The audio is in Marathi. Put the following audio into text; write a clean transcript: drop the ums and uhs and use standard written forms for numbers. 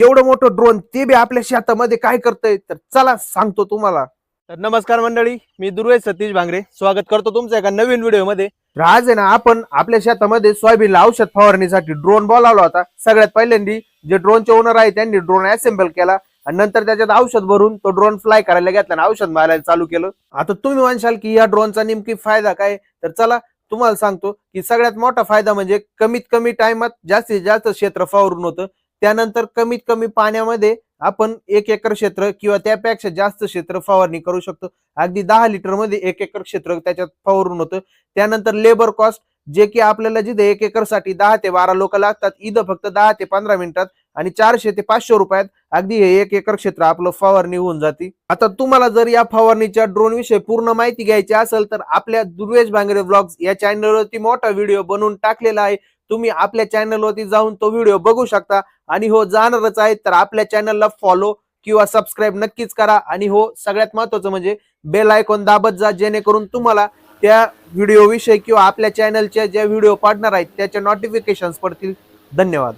एवढं मोठं ड्रोन ते बी आपल्या शेतामध्ये काय करतंय तर चला सांगतो तुम्हाला। तर नमस्कार मंडळी, मी दुर्वेश सतीश भांगरे स्वागत करतो तुमचं एका नवीन व्हिडिओ मध्ये। तर आज आहे ना आपण आपल्या शेतामध्ये सोयाबीनला औषध फवारणीसाठी ड्रोन बोलावला होता। सगळ्यात पहिल्यांदा जे ड्रोनचे ओनर आहे त्यांनी ड्रोन असेंबल केला आणि नंतर त्याच्यात औषध भरून तो ड्रोन फ्लाय करायला घेतला आणि औषध मारायला चालू केलं। आता तुम्ही म्हणशाल की या ड्रोनचा नेमकी फायदा काय, तर चला तुम्हाला सांगतो की सगळ्यात मोठा फायदा म्हणजे कमीत कमी टाइमात जास्तीत जास्त क्षेत्र फवारून होतं। त्यानंतर कमीत कमी पाण्यामध्ये आपण 1 एकर क्षेत्र किंवा त्यापेक्षा जास्त क्षेत्र फवारणी करू शकतो। अगदी 10 लिटर मध्ये 1 एकर क्षेत्र त्याच्यात फवारून होतं। त्यानंतर लेबर कॉस्ट जे की आपल्याला जिथे 1 एकर साठी 10 ते 12 लोक लागतात, इथं फक्त 10 ते 15 मिनिटात आणि 400 ते 500 रुपयात अगदी हे 1 एकर क्षेत्र आपलं फवारणी होऊन जाते। आता तुम्हाला जर या फवारणीच्या ड्रोन विषयी पूर्ण माहिती घ्यायची असेल तर आपल्या दुर्वेश भांगरे व्लॉग्स या चॅनलवरती मोठा व्हिडिओ बनवून टाकलेला आहे। तुम्ही आपल्या चॅनलवरती जाऊन तो व्हिडिओ बघू शकता आणि हो जाणारच आहे तर आपल्या चॅनलला फॉलो किंवा सबस्क्राईब नक्कीच करा आणि हो सगळ्यात महत्त्वाचं म्हणजे बेल आयकॉन दाबत जा, जेणेकरून तुम्हाला त्या व्हिडिओ विषयी किंवा आपल्या चॅनलच्या ज्या व्हिडिओ पाडणार आहेत त्याचे नोटिफिकेशन्स पडतील। धन्यवाद।